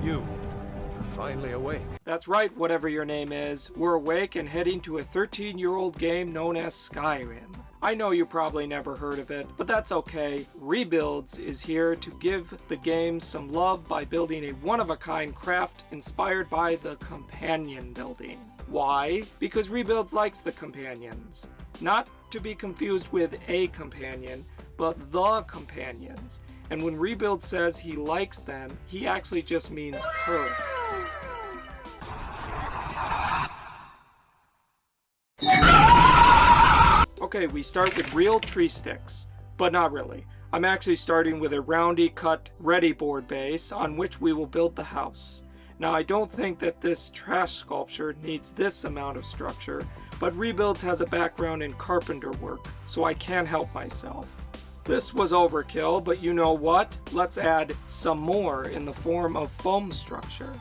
You're finally awake. That's right, whatever your name is. We're awake and heading to a 13-year-old game known as Skyrim. I know you probably never heard of it, but that's okay. Rebuilds is here to give the game some love by building a one-of-a-kind craft inspired by the companion building. Why? Because Rebuilds likes the companions. Not to be confused with a companion, but the companions. And when Rebuild says he likes them, he actually just means her. Okay, we start with real tree sticks, but not really. I'm actually starting with a roundy cut ready board base on which we will build the house. Now I don't think that this trash sculpture needs this amount of structure, but Rebuilds has a background in carpenter work, so I can't help myself. This was overkill, but you know what? Let's add some more in the form of foam structure.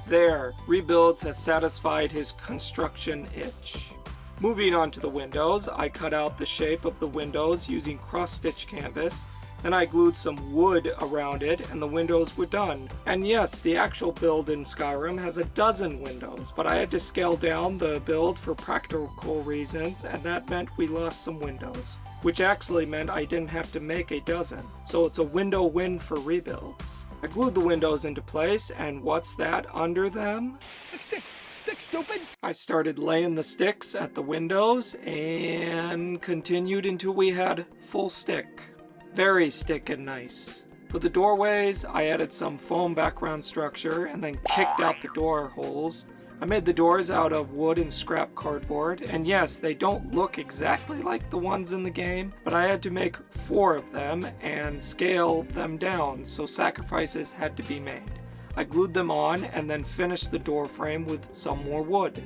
There, Rebuilds has satisfied his construction itch. Moving on to the windows, I cut out the shape of the windows using cross-stitch canvas, then I glued some wood around it and the windows were done. And yes, the actual build in Skyrim has 12 windows, but I had to scale down the build for practical reasons, and that meant we lost some windows, which actually meant I didn't have to make 12. So it's a window win for Rebuilds. I glued the windows into place, and what's that under them? Stick, stupid! I started laying the sticks at the windows and continued until we had full stick. Very stick and nice. For the doorways, I added some foam background structure and then kicked out the door holes. I made the doors out of wood and scrap cardboard, and yes, they don't look exactly like the ones in the game, but I had to make 4 of them and scale them down, so sacrifices had to be made. I glued them on and then finished the door frame with some more wood.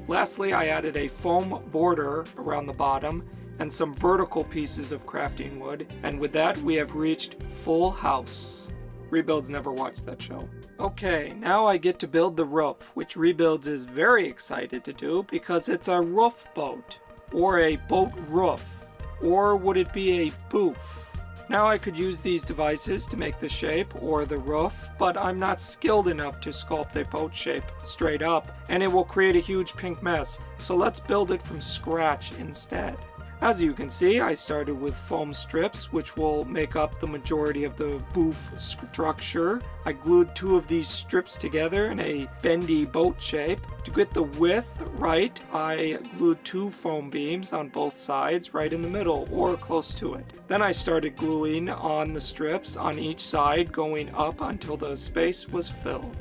Lastly, I added a foam border around the bottom and some vertical pieces of crafting wood, and with that we have reached full house. Rebuilds never watched that show. Okay, now I get to build the roof, which Rebuilds is very excited to do because it's a roof boat, or a boat roof, or would it be a boof? Now I could use these devices to make the shape or the roof, but I'm not skilled enough to sculpt a boat shape straight up, and it will create a huge pink mess, so let's build it from scratch instead. As you can see, I started with foam strips, which will make up the majority of the boof structure. I glued 2 of these strips together in a bendy boat shape. To get the width right, I glued 2 foam beams on both sides, right in the middle, or close to it. Then I started gluing on the strips on each side, going up until the space was filled.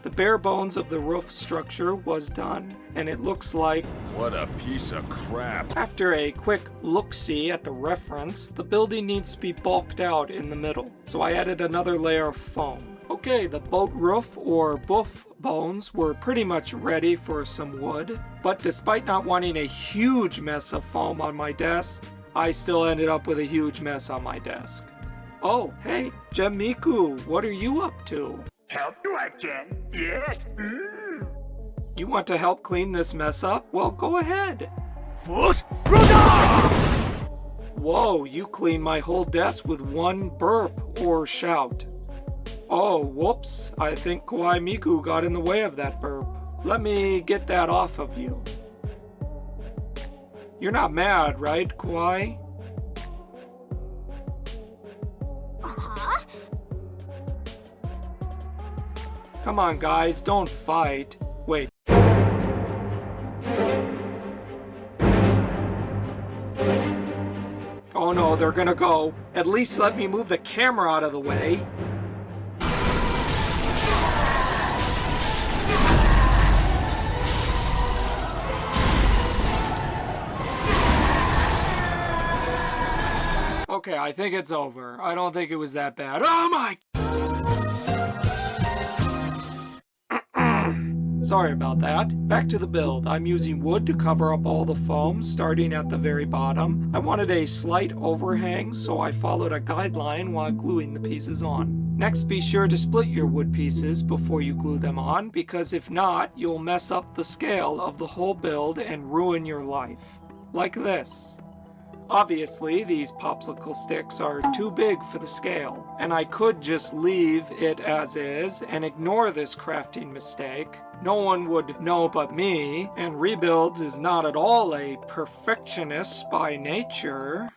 The bare bones of the roof structure was done, and it looks like... What a piece of crap. After a quick look-see at the reference, the building needs to be bulked out in the middle, so I added another layer of foam. Okay, the boat roof or boof bones were pretty much ready for some wood, but despite not wanting a huge mess of foam on my desk, I still ended up with a huge mess on my desk. Oh, hey, Miku, what are you up to? Help you again? Yes. You want to help clean this mess up? Well, go ahead. Whoa, you cleaned my whole desk with one burp or shout. Oh, whoops. I think Kawaii Miku got in the way of that burp. Let me get that off of you. You're not mad, right, Kawaii? Come on, guys, don't fight. Wait. Oh no, they're gonna go. At least let me move the camera out of the way. Okay, I think it's over. I don't think it was that bad. Oh my... Sorry about that. Back to the build. I'm using wood to cover up all the foam, starting at the very bottom. I wanted a slight overhang, so I followed a guideline while gluing the pieces on. Next, be sure to split your wood pieces before you glue them on, because if not, you'll mess up the scale of the whole build and ruin your life. Like this. Obviously, these popsicle sticks are too big for the scale, and I could just leave it as is and ignore this crafting mistake. No one would know but me, and Rebuilds is not at all a perfectionist by nature.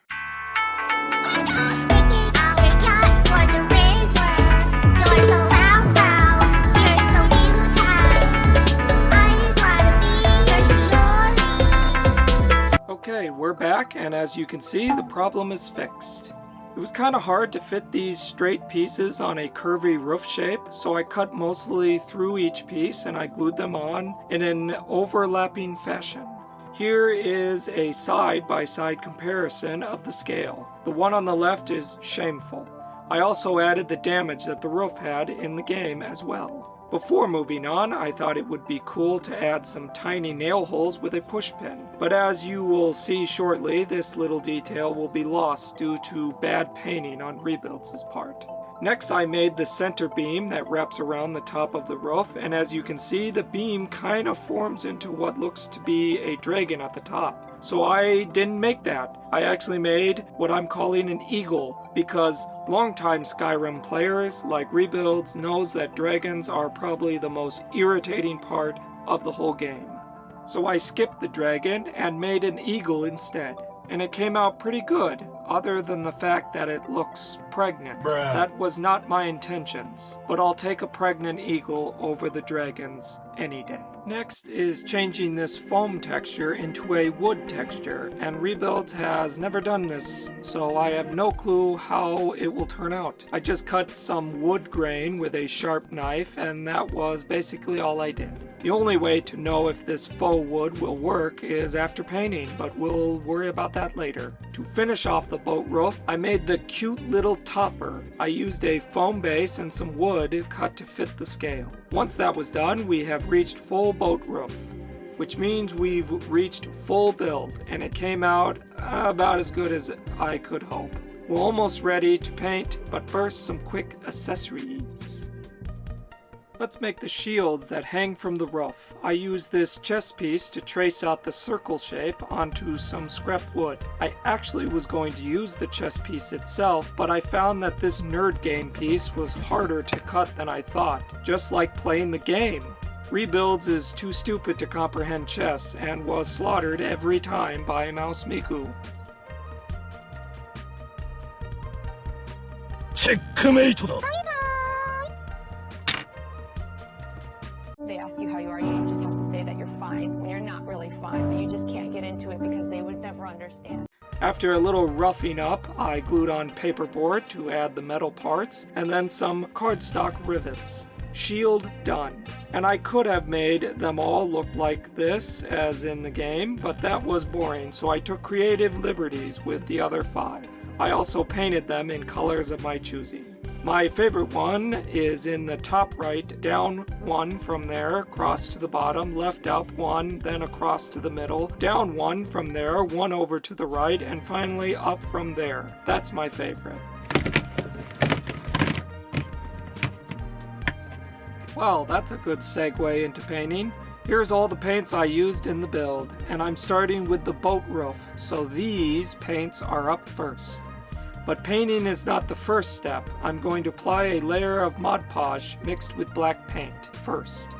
Okay, we're back, and as you can see, the problem is fixed. It was kind of hard to fit these straight pieces on a curvy roof shape, so I cut mostly through each piece and I glued them on in an overlapping fashion. Here is a side-by-side comparison of the scale. The one on the left is shameful. I also added the damage that the roof had in the game as well. Before moving on, I thought it would be cool to add some tiny nail holes with a pushpin, but as you will see shortly, this little detail will be lost due to bad painting on Rebuilds' part. Next, I made the center beam that wraps around the top of the roof, and as you can see, the beam kind of forms into what looks to be a dragon at the top. So I didn't make that. I actually made what I'm calling an eagle, because longtime Skyrim players like Rebuilds knows that dragons are probably the most irritating part of the whole game. So I skipped the dragon and made an eagle instead. And it came out pretty good, other than the fact that it looks pregnant. That was not my intentions, but I'll take a pregnant eagle over the dragons any day. Next is changing this foam texture into a wood texture, and Rebuilds has never done this, so I have no clue how it will turn out. I just cut some wood grain with a sharp knife, and that was basically all I did. The only way to know if this faux wood will work is after painting, but we'll worry about that later. To finish off the boat roof, I made the cute little topper. I used a foam base and some wood cut to fit the scale. Once that was done, we have reached full boat roof, which means we've reached full build, and it came out about as good as I could hope. We're almost ready to paint, but first some quick accessories. Let's make the shields that hang from the roof. I used this chess piece to trace out the circle shape onto some scrap wood. I actually was going to use the chess piece itself, but I found that this nerd game piece was harder to cut than I thought, just like playing the game. Rebuilds is too stupid to comprehend chess and was slaughtered every time by Mouse Miku. Checkmate! They ask you how you are, you just have to say that you're fine when you're not really fine, but you just can't get into it because they would never understand. After a little roughing up, I glued on paperboard to add the metal parts, and then some cardstock rivets. Shield done. And I could have made them all look like this, as in the game, but that was boring, so I took creative liberties with the other 5. I also painted them in colors of my choosing. My favorite one is in the top right, down 1 from there, across to the bottom, left up 1, then across to the middle, down 1 from there, 1 over to the right, and finally up from there. That's my favorite. Well, that's a good segue into painting. Here's all the paints I used in the build, and I'm starting with the boat roof, so these paints are up first. But painting is not the first step. I'm going to apply a layer of Mod Podge mixed with black paint first.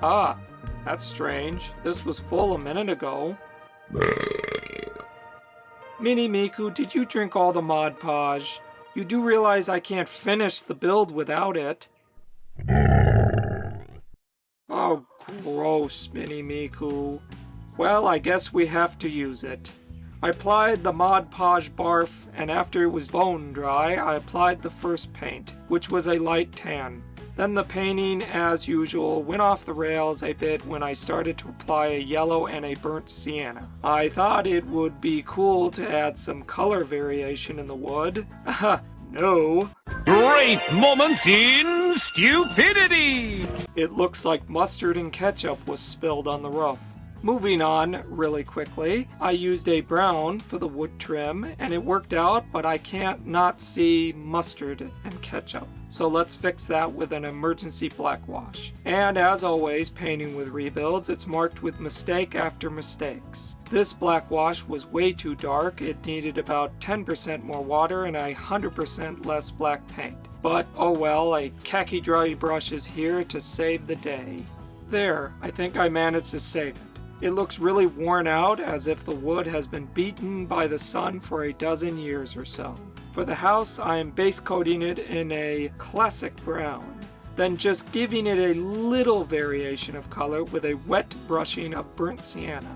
Ah, that's strange. This was full a minute ago. Mini Miku, did you drink all the Mod Podge? You do realize I can't finish the build without it. Oh, gross, Mini Miku. Well, I guess we have to use it. I applied the Mod Podge barf, and after it was bone dry, I applied the first paint, which was a light tan. Then the painting, as usual, went off the rails a bit when I started to apply a yellow and a burnt sienna. I thought it would be cool to add some color variation in the wood. No. Great moments in stupidity! It looks like mustard and ketchup was spilled on the roof. Moving on really quickly, I used a brown for the wood trim, and it worked out, but I can't not see mustard and ketchup. So let's fix that with an emergency black wash. And as always, painting with rebuilds, it's marked with mistake after mistakes. This black wash was way too dark. It needed about 10% more water and 100% less black paint. But oh well, a khaki dry brush is here to save the day. There, I think I managed to save it. It looks really worn out, as if the wood has been beaten by the sun for a dozen years or so. For the house, I am base coating it in a classic brown, then just giving it a little variation of color with a wet brushing of burnt sienna.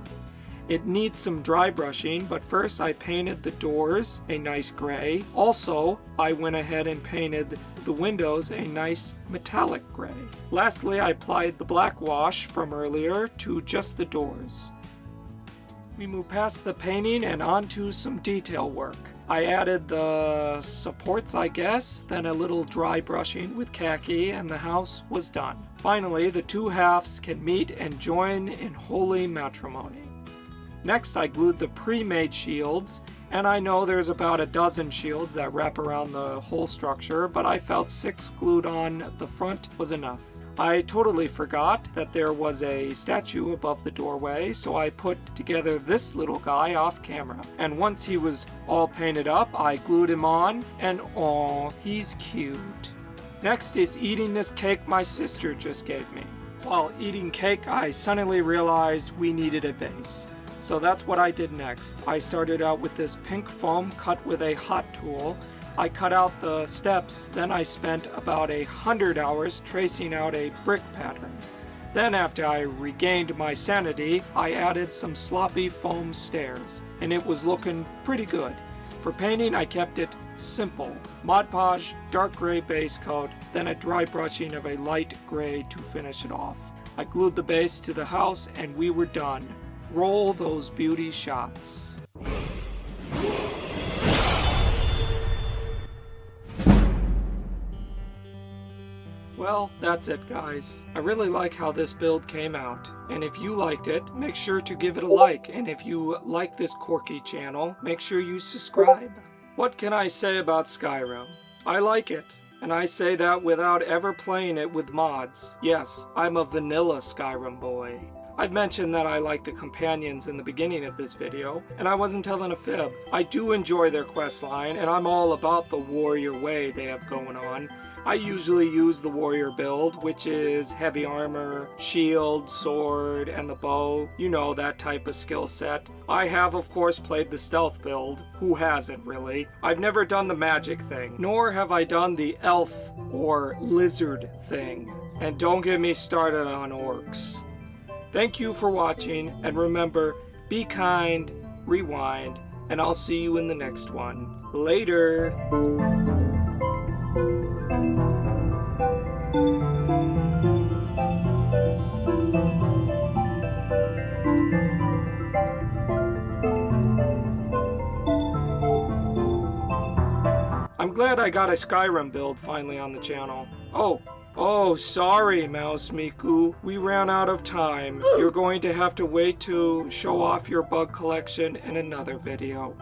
It needs some dry brushing, but first I painted the doors a nice gray. Also, I went ahead and painted the windows a nice metallic gray. Lastly, I applied the black wash from earlier to just the doors. We move past the painting and onto some detail work. I added the supports, I guess, then a little dry brushing with khaki, and the house was done. Finally, the two halves can meet and join in holy matrimony. Next, I glued the pre-made shields, and I know there's about a dozen shields that wrap around the whole structure, but I felt 6 glued on the front was enough. I totally forgot that there was a statue above the doorway, so I put together this little guy off camera. And once he was all painted up, I glued him on, and aw, he's cute. Next is eating this cake my sister just gave me. While eating cake, I suddenly realized we needed a base. So that's what I did next. I started out with this pink foam cut with a hot tool. I cut out the steps, then I spent about 100 hours tracing out a brick pattern. Then after I regained my sanity, I added some sloppy foam stairs, and it was looking pretty good. For painting, I kept it simple. Mod Podge, dark gray base coat, then a dry brushing of a light gray to finish it off. I glued the base to the house and we were done. Roll those beauty shots. Well, that's it guys. I really like how this build came out, and if you liked it, make sure to give it a like, and if you like this quirky channel, make sure you subscribe. What can I say about Skyrim? I like it, and I say that without ever playing it with mods. Yes, I'm a vanilla Skyrim boy. I've mentioned that I like the companions in the beginning of this video, and I wasn't telling a fib. I do enjoy their questline, and I'm all about the warrior way they have going on. I usually use the warrior build, which is heavy armor, shield, sword, and the bow. You know, that type of skill set. I have, of course, played the stealth build. Who hasn't, really? I've never done the magic thing, nor have I done the elf or lizard thing. And don't get me started on orcs. Thank you for watching, and remember, be kind, rewind, and I'll see you in the next one. Later! I'm glad I got a Skyrim build finally on the channel. Oh, sorry, Mouse Miku. We ran out of time. You're going to have to wait to show off your bug collection in another video.